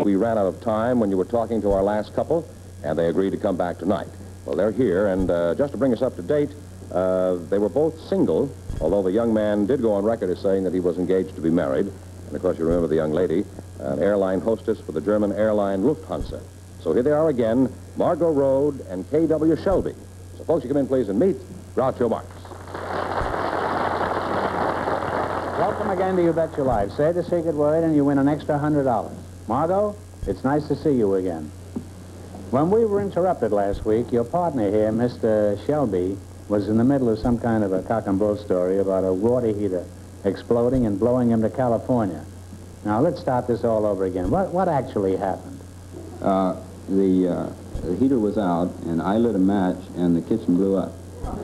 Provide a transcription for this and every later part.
We ran out of time when you were talking to our last couple, and they agreed to come back tonight. Well, they're here, and just to bring us up to date, they were both single, although the young man did go on record as saying that he was engaged to be married. And, of course, you remember the young lady, an airline hostess for the German airline Lufthansa. So here they are again, Margot Rohde and K.W. Shelby. So, folks, you come in, please, and meet Groucho Marx. Welcome again to You Bet Your Life. Say the secret word and you win an extra $100. Margot, it's nice to see you again. When we were interrupted last week, your partner here, Mr. Shelby, was in the middle of some kind of a cock and bull story about a water heater exploding and blowing him to California. Now, let's start this all over again. What actually happened? The heater was out, and I lit a match, and the kitchen blew up.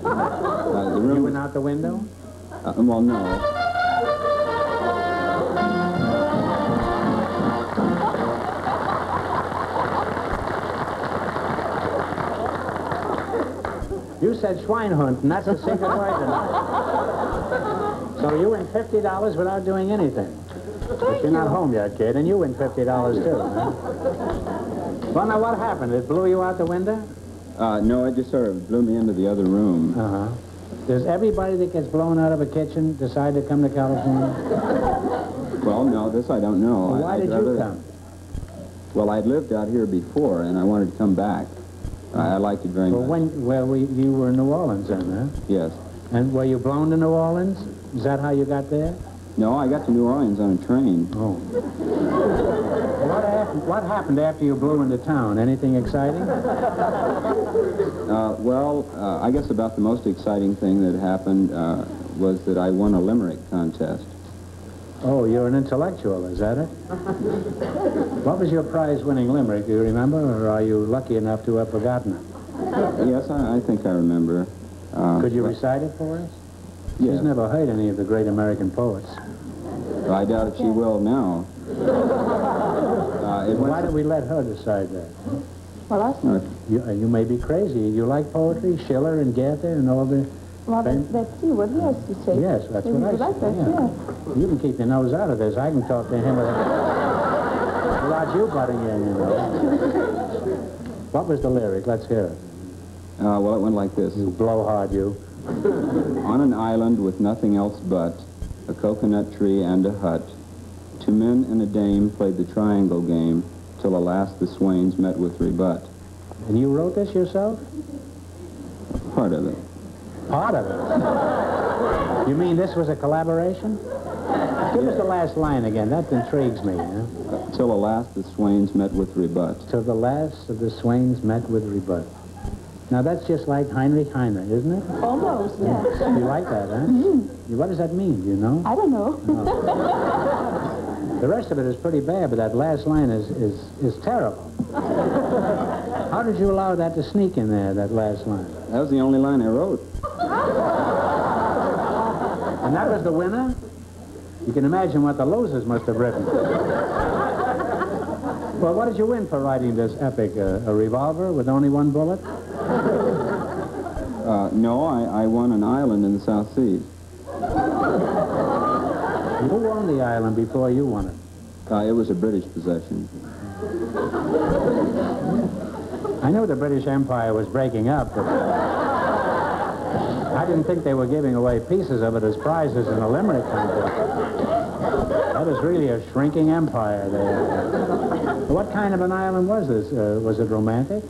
The room You went out the window? Well, no. You said Schweinhund, and that's the secret word tonight. So you win $50 without doing anything. But you're not home yet, kid, and you win $50 too, huh? Well, now, what happened? It blew you out the window? No, it just sort of blew me into the other room. Uh-huh. Does everybody that gets blown out of a kitchen decide to come to California? Well, no, this I don't know. Well, why did you come? Well, I'd lived out here before, and I wanted to come back. I liked it very much. You were in New Orleans then, huh? Yes. And were you blown to New Orleans? Is that how you got there? No, I got to New Orleans on a train. Oh. What happened after you blew into town? Anything exciting? I guess about the most exciting thing that happened was that I won a limerick contest. Oh, you're an intellectual, is that it? What was your prize-winning limerick? Do you remember, or are you lucky enough to have forgotten it? Yes, I think I remember. Could you recite it for us? Yes. She's never heard any of the great American poets. I doubt if she will now. Why don't we let her decide that? Well, that's not... You may be crazy. You like poetry, Schiller and Goethe and all the... Well, let's see what he has to say. Yes, that's what I said. Yeah. You can keep your nose out of this. I can talk to him without you butting in, you know. What was the lyric? Let's hear it. Well, it went like this. You blowhard, you. On an island with nothing else but a coconut tree and a hut, two men and a dame played the triangle game, till alas the swains met with rebut. And you wrote this yourself? Part of it. Part of it? You mean this was a collaboration? Give us the last line again. That intrigues me. Huh? Till alas the swains met with rebut. Till the last of the swains met with rebut. Now, that's just like Heinrich Heine, isn't it? Almost, yes. You like that, huh? Mm-hmm. What does that mean, do you know? I don't know. No. The rest of it is pretty bad, but that last line is terrible. How did you allow that to sneak in there, that last line? That was the only line I wrote. And that was the winner? You can imagine what the losers must have written. Well, what did you win for writing this epic? A revolver with only one bullet? No, I won an island in the South Seas. Who owned the island before you won it? It was a British possession. I knew the British Empire was breaking up, but I didn't think they were giving away pieces of it as prizes in a limerick contest. That is really a shrinking empire there. What kind of an island was this? Was it romantic?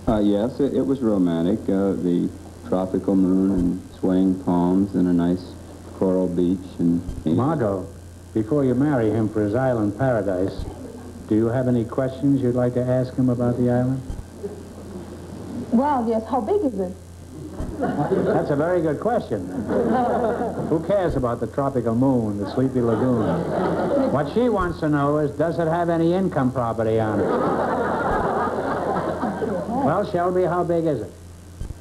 Yes, it was romantic. The tropical moon and swaying palms and a nice coral beach. And Margot, before you marry him for his island paradise, do you have any questions you'd like to ask him about the island? Well, yes. How big is it? That's a very good question. Who cares about the tropical moon, the sleepy lagoon? What she wants to know is, does it have any income property on it? Well, Shelby, how big is it?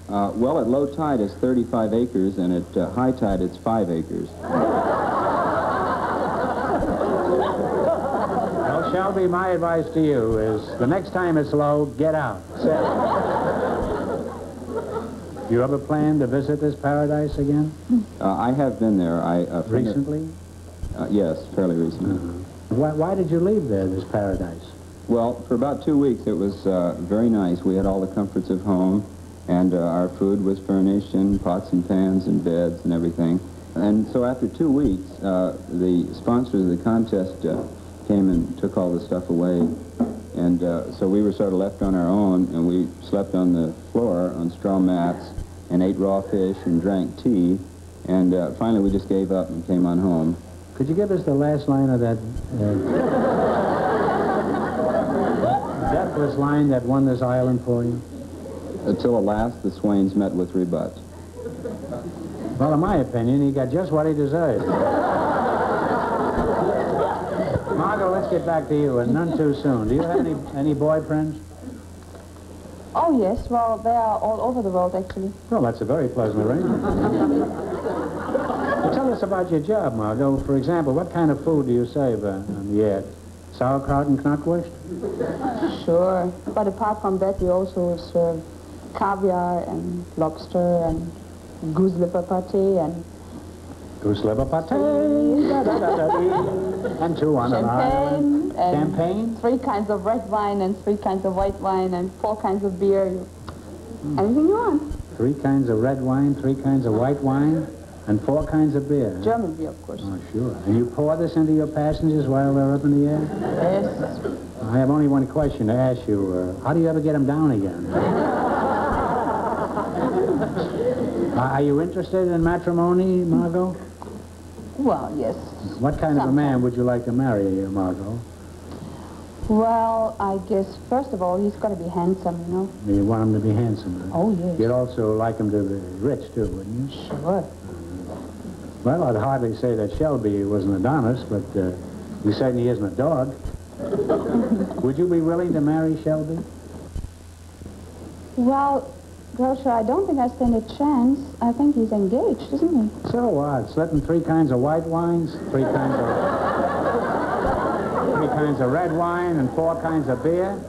Well, at low tide it's 35 acres, and at high tide it's 5 acres. Well, Shelby, my advice to you is, the next time it's low, get out. Do you ever plan to visit this paradise again? I have been there. Recently? Yes, fairly recently. Why did you leave there, this paradise? Well, for about 2 weeks it was very nice. We had all the comforts of home, and our food was furnished in pots and pans and beds and everything. And so after 2 weeks, the sponsors of the contest came and took all the stuff away. And so we were sort of left on our own, and we slept on the floor on straw mats and ate raw fish and drank tea. And finally we just gave up and came on home. Could you give us the last line of that deathless line that won this island for you? Until at last the Swains met with rebut. Well, in my opinion, he got just what he deserved. Margot, let's get back to you, and none too soon. Do you have any boy friends? Oh, yes. Well, they are all over the world, actually. Well, that's a very pleasant arrangement. Well, tell us about your job, Margot. For example, what kind of food do you serve on the air? Sauerkraut and knackwurst? Sure. But apart from that, we also serve caviar and lobster and goose liver pate and... Goose liver pate, and two on an island. Champagne? 3 kinds of red wine and 3 kinds of white wine and 4 kinds of beer. Anything you want. 3 kinds of red wine, 3 kinds of white wine, and 4 kinds of beer. German beer, of course. Oh, sure. And you pour this into your passengers while they're up in the air? Yes. I have only one question to ask you. How do you ever get them down again? Are you interested in matrimony, Margot? Well, yes. What kind of a man would you like to marry, Margot? Well, I guess, first of all, he's got to be handsome, you know. You want him to be handsome, huh? Oh, yes. You'd also like him to be rich, too, wouldn't you? Sure. Well, I'd hardly say that Shelby was an Adonis, but he certainly isn't a dog. Would you be willing to marry Shelby? Well, Groucho, I don't think I stand a chance. I think he's engaged, isn't he? So what? Slipping 3 kinds of white wines, 3 kinds of red wine, and 4 kinds of beer?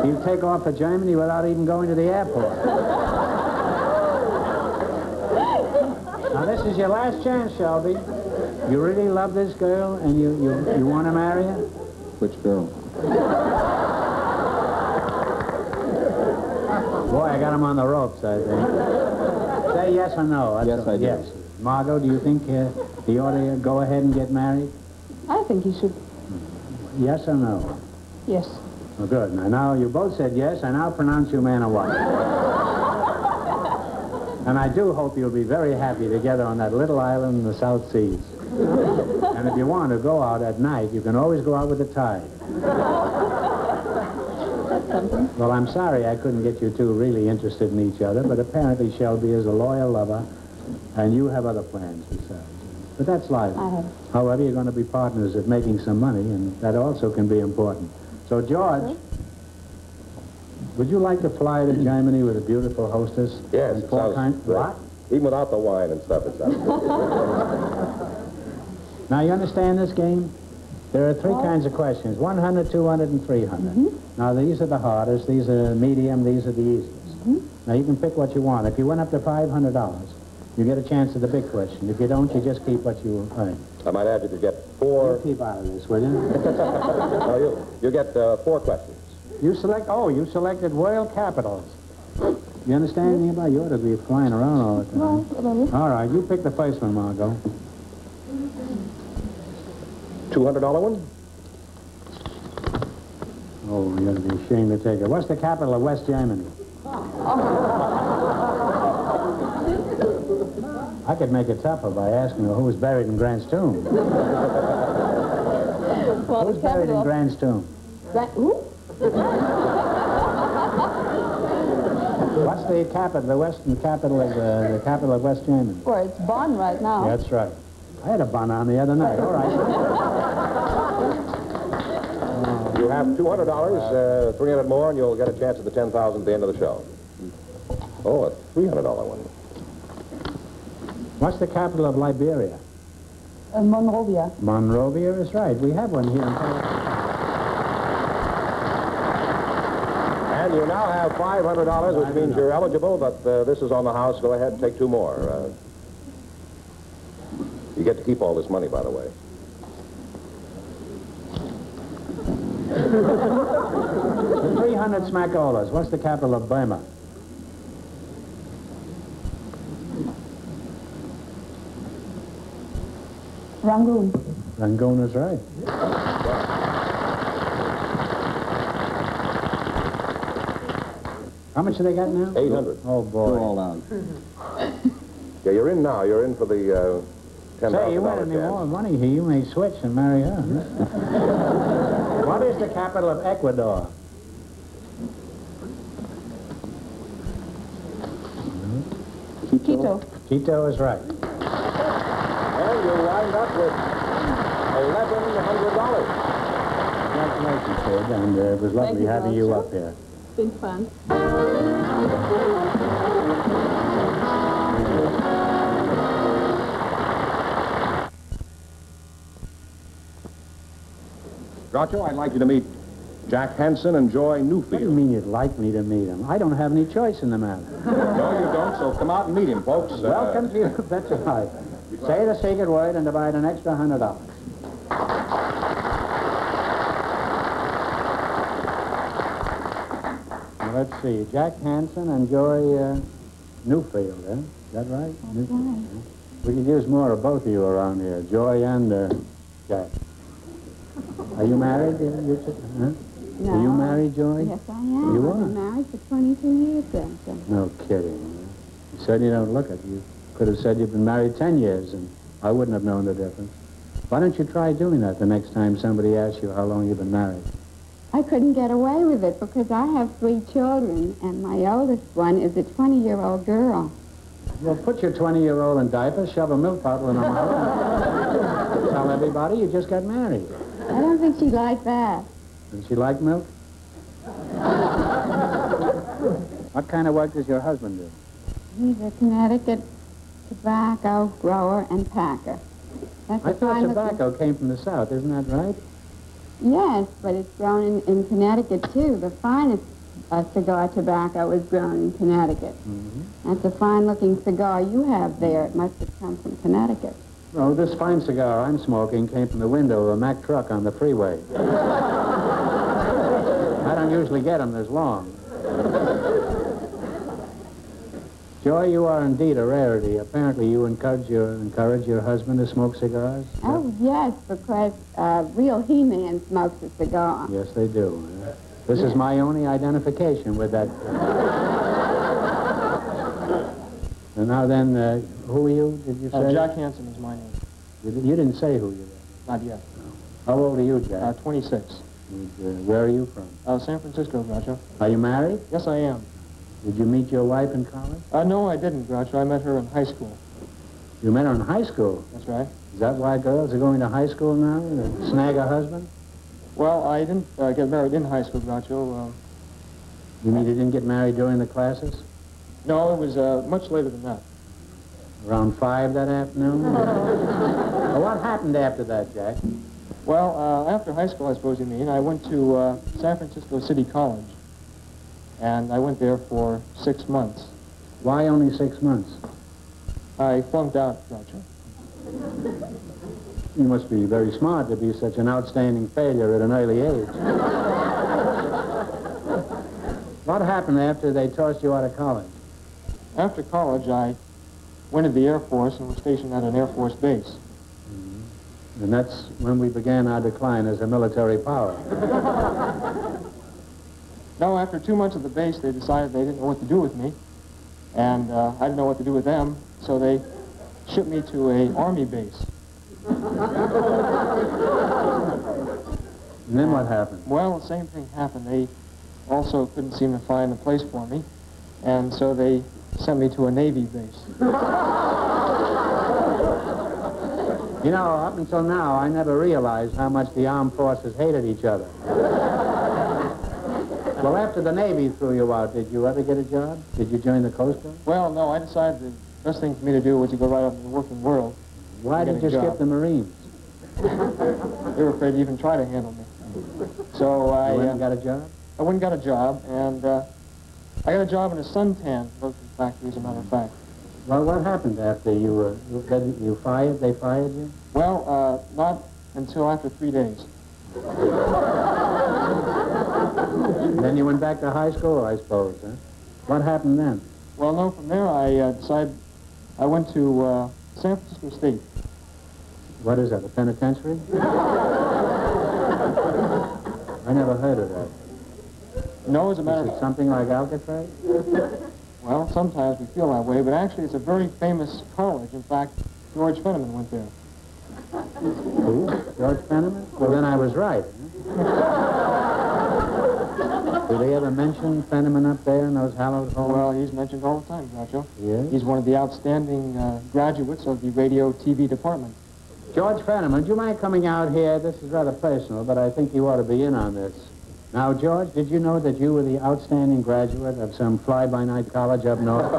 You take off for Germany without even going to the airport. Now, this is your last chance, Shelby. You really love this girl, and you want to marry her? Which girl? Boy, I got him on the ropes, I think. Say yes or no. Yes, I do. Yes. Margot, do you think he ought to go ahead and get married? I think he should. Yes or no? Yes. Well, good. Now you both said yes. I now pronounce you man and wife. And I do hope you'll be very happy together on that little island in the South Seas. And if you want to go out at night, you can always go out with the tide. Well, I'm sorry I couldn't get you two really interested in each other, but apparently Shelby is a loyal lover, and you have other plans besides. But that's life. I have. However, you're going to be partners at making some money, and that also can be important. So, George, would you like to fly to Germany with a beautiful hostess? Yes, And it 4 sounds kinds... great. What? Even without the wine and stuff, it sounds good. Now, you understand this game? There are 3 kinds of questions, 100, 200, and 300. Now, these are the hardest, these are medium, these are the easiest. Now, you can pick what you want. If you went up to $500, you get a chance at the big question. If you don't, you just keep what you earn. I might add you could get 4... You keep out of this, will you? No, you get 4 questions. You selected world capitals. You understand anything about it? You ought to be flying around all the time. Well, a little. All right, you pick the first one, Margot. $200 one? Oh, you're going to be ashamed to take it. What's the capital of West Germany? I could make it tougher by asking her who was buried in Grant's tomb. Well, Who's buried in Grant's tomb? Who? What's the capital, the western capital of the capital of West Germany? Well, it's Bonn right now. Yeah, that's right. I had a bun on the other night. All right. You have $200, 300 more, and you'll get a chance at the $10,000 at the end of the show. Oh, a $300 one. What's the capital of Liberia? Monrovia. Monrovia is right. We have one here in California. And you now have $500, which means you're eligible, but this is on the house. Go ahead, take 2 more. You get to keep all this money, by the way. For 300 smackolas, what's the capital of Burma? Rangoon. Rangoon is right. How much do they got now? 800. Oh, boy. Go all out. Yeah, you're in now. You're in for the $10,000 Say, you want any more chance. money here, you may switch and marry her. What is the capital of Ecuador? Quito. Quito is right. And you wind up with $1,100. Congratulations, kid, and it was lovely you, having you Groucho. up here. It's been fun. Groucho, I'd like you to meet Jack Hanson and Joy Newfield. What do you mean you'd like me to meet him? I don't have any choice in the matter. No, you don't, so come out and meet him, folks. Welcome to you. That's right. Say the secret word and divide an extra $100. Now, let's see. Jack Hanson and Joy Newfield, eh? Is that right? That's right. We could use more of both of you around here, Joy and Jack. Are you married? Huh? No. Are you married, Joy? Yes, I am. You I've been are? married for 22 years then. So. No kidding. You certainly don't look it. You could have said you've been married 10 years, and I wouldn't have known the difference. Why don't you try doing that the next time somebody asks you how long you've been married? I couldn't get away with it because I have 3 children, and my oldest one is a 20-year-old girl. Well, put your 20-year-old in diapers, shove a milk bottle in her mouth, and tell everybody you just got married. I don't think she'd like that. Does she like milk? What kind of work does your husband do? He's a Connecticut tobacco grower and packer. That's I a thought fine tobacco came from the South, isn't that right? Yes, but it's grown in Connecticut, too. The finest cigar tobacco is grown in Connecticut. Mm-hmm. That's a fine-looking cigar you have there. It must have come from Connecticut. No, this fine cigar I'm smoking came from the window of a Mack truck on the freeway. I don't usually get them this long. Joy, you are indeed a rarity. Apparently you encourage your husband to smoke cigars? Oh, yes, because real He-Man smokes a cigar. Yes, they do. This is my only identification with that. And now then, who are you, did you say? Jack Hanson is my name. You didn't say who you were. Not yet. How old are you, Jack? 26. And, where are you from? San Francisco, Groucho. Are you married? Yes, I am. Did you meet your wife in college? No, I didn't, Groucho. I met her in high school. You met her in high school? That's right. Is that why girls are going to high school now, to snag a husband? Well, I didn't get married in high school, Groucho. You mean you didn't get married during the classes? No, it was much later than that. Around 5 that afternoon? Well, what happened after that, Jack? Well, after high school, I suppose you mean, I went to San Francisco City College. And I went there for 6 months. Why only 6 months? I flunked out, Groucho. You must be very smart to be such an outstanding failure at an early age. What happened after they tossed you out of college? After college, I went to the Air Force and was stationed at an Air Force base. Mm-hmm. And that's when we began our decline as a military power. No, after 2 months at the base, they decided they didn't know what to do with me. And I didn't know what to do with them, so they shipped me to an Army base. And then what happened? Well, the same thing happened. They also couldn't seem to find a place for me, and so they sent me to a Navy base. You know, up until now, I never realized how much the armed forces hated each other. Well, after the Navy threw you out, did you ever get a job? Did you join the Coast Guard? Well, no, I decided the best thing for me to do was to go right out into the working world. Why did you skip the Marines? They were afraid to even try to handle me. So You went and got a job? I went and got a job, and I got a job in a suntan production factory, as a matter of fact. Well, what happened after you fired? They fired you? Well, not until after 3 days. And then you went back to high school, I suppose, huh? What happened then? Well, no, from there I decided I went to San Francisco State. What is that, a penitentiary? I never heard of that. No, as a matter Is of it something like Alcatraz? well, sometimes we feel that way, but actually it's a very famous college. In fact, George Fenneman went there. Who? George Fenneman? Well, then I was right. Do they ever mention Fenneman up there in those hallowed halls? Well, he's mentioned all the time, Groucho. Yes? He's one of the outstanding graduates of the radio TV department. George Fenneman, do you mind coming out here? This is rather personal, but I think you ought to be in on this. Now, George, did you know that you were the outstanding graduate of some fly-by-night college up north?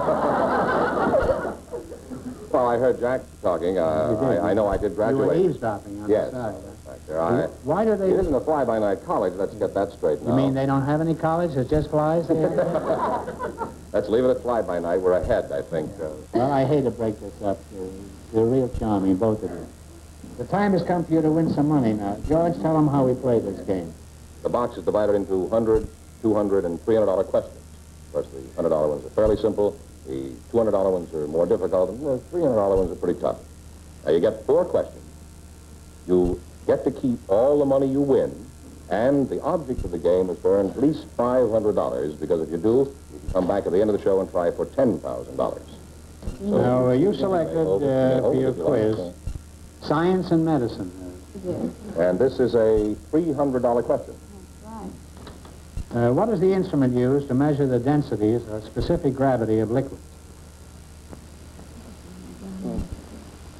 Well, I heard Jack talking. I know I did graduate. You were eavesdropping on Yes. the side. Right there. Why do they... It isn't a fly-by-night college. Let's get that straight now. You mean they don't have any college? It's just flies there? Let's leave it at fly-by-night. We're ahead, I think. Well, I hate to break this up. You're real charming, both of you. The time has come for you to win some money now. George, tell them how we play this game. The box is divided into $100, $200, and $300 questions. Of course, the $100 ones are fairly simple. The $200 ones are more difficult, and the $300 ones are pretty tough. Now, you get 4 questions. You get to keep all the money you win, and the object of the game is to earn at least $500, because if you do, you can come back at the end of the show and try for $10,000. So, Now, you selected for your quiz science and medicine. Yes. And this is a $300 question. Right. What is the instrument used to measure the densities or specific gravity of liquids?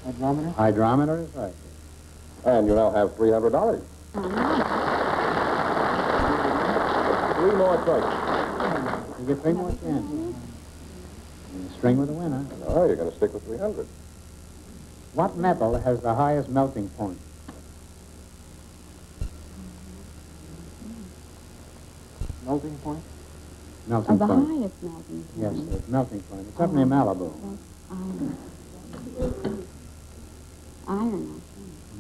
Hydrometer? Hydrometer is right. And you now have $300. 3 more choices. You get 3 more chances. You string with a winner. No, you're going to stick with 300. What metal has the highest melting point? Melting point? Melting The point. highest melting point. Yes, the melting point. It's up near Malibu. Iron. Iron,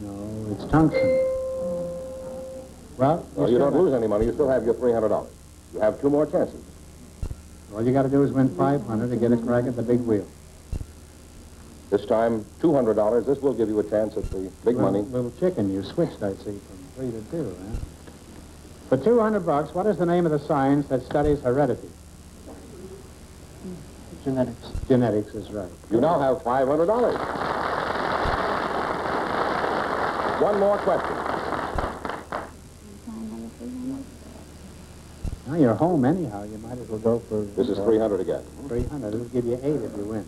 No, it's tungsten. Well, Well, you don't lose any money. You still have your $300. You have 2 more chances. All you got to do is win 500 to get a crack at the big wheel. This time, $200. This will give you a chance at the big money. Little chicken, you switched, I see, from 3 to 2, huh? For $200, what is the name of the science that studies heredity? Genetics. Genetics is right. You now have $500. 1 more question. Now you're home anyhow. You might as well go for... This is 300 again. 300. It'll give you 8 if you win.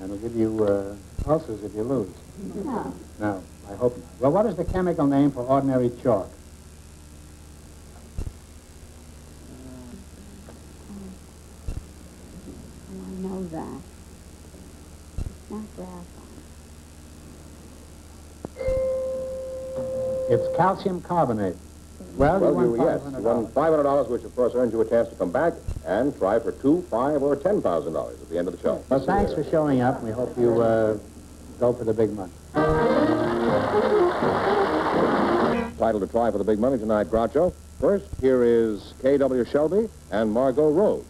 And it'll give you ulcers if you lose. No. No, I hope not. Well, what is the chemical name for ordinary chalk? I know that. It's not graphite. It's calcium carbonate. Well, you won Yes, you won $500, which of course earns you a chance to come back and try for $2,000, $5,000, or $10,000 at the end of the show. Well, thanks for showing up. We hope you go for the big money. Title to try for the big money tonight, Groucho. First, here is K.W. Shelby and Margot Rohde.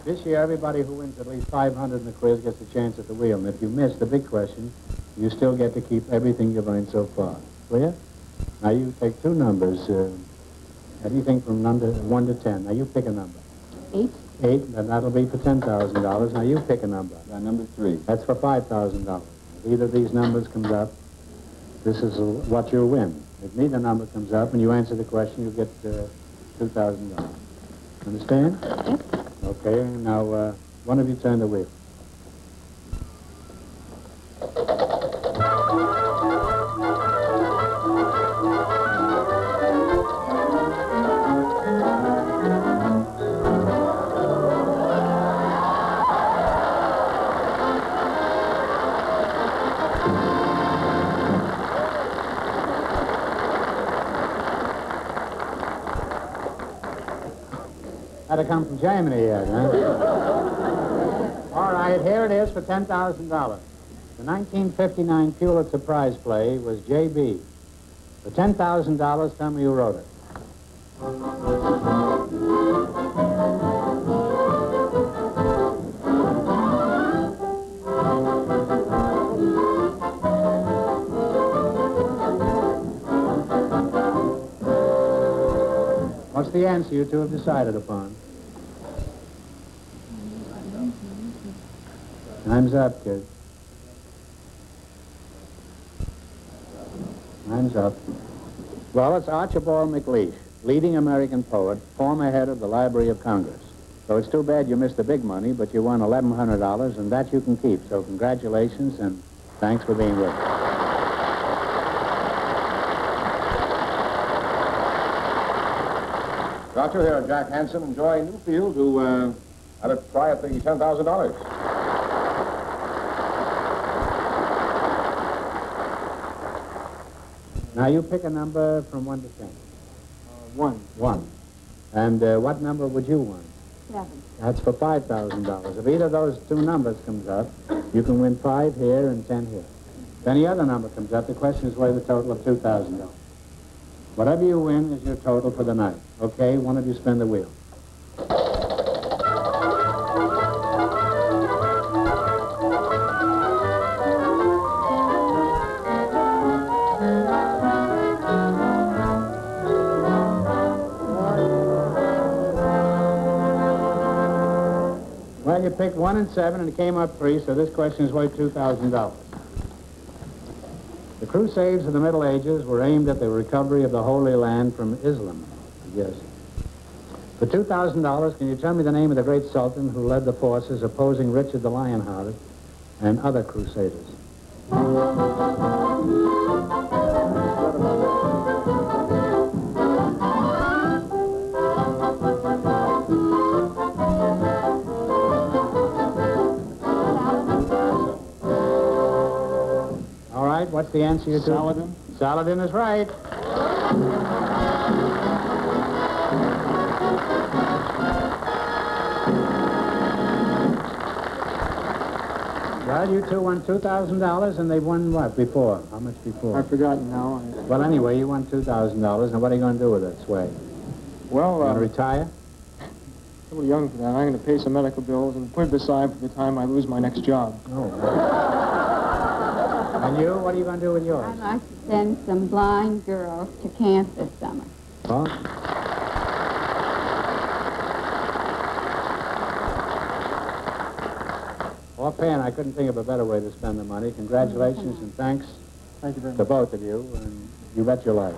This year, everybody who wins at least 500 in the quiz gets a chance at the wheel. And if you miss the big question, you still get to keep everything you've earned so far. Clear? Now, you take 2 numbers, anything from 1 to 10. Now, you pick a number. 8. 8, then that'll be for $10,000. Now, you pick a number. Number 3. That's for $5,000. If either of these numbers comes up, this is what you'll win. If neither number comes up and you answer the question, you get $2,000. Understand? Yes. Okay, now, one of you turn the wheel. Had to come from Germany yet, huh? All right, here it is for $10,000. The 1959 Pulitzer Prize play was J.B. For $10,000, tell me who wrote it. What's the answer you two have decided upon? Time's up, kid. Time's up. Well, it's Archibald MacLeish, leading American poet, former head of the Library of Congress. So it's too bad you missed the big money, but you won $1,100, and that you can keep. So congratulations, and thanks for being with us. Groucho here, Jack Hanson, and Joy Newfield, who had a try at the $10,000. Now you pick a number from 1 to 10. 1. 1. And what number would you want? 7. That's for $5,000. If either of those two numbers comes up, you can win 5 here and 10 here. If any other number comes up, the question is worth a total of $2,000. Whatever you win is your total for the night. Okay, one of you spin the wheel. Well, you picked 1 and 7, and it came up 3, so this question is worth $2,000. The Crusades of the Middle Ages were aimed at the recovery of the Holy Land from Islam, I guess. For $2,000, can you tell me the name of the great Sultan who led the forces opposing Richard the Lionhearted and other Crusaders? What's the answer you do? Saladin. Saladin is right. Well, you two won $2,000, and they won what before? How much before? I've forgotten now. Well, anyway, you won $2,000, and what are you going to do with it, Sway? Well, You going to retire? a little young for that. I'm going to pay some medical bills and put it aside for the time I lose my next job. Oh. And you, what are you going to do with yours? I'd like to send some blind girls to camp this summer. Oh? Offhand, I couldn't think of a better way to spend the money. Congratulations and thanks Thank you very to much. both of you, and you bet your life.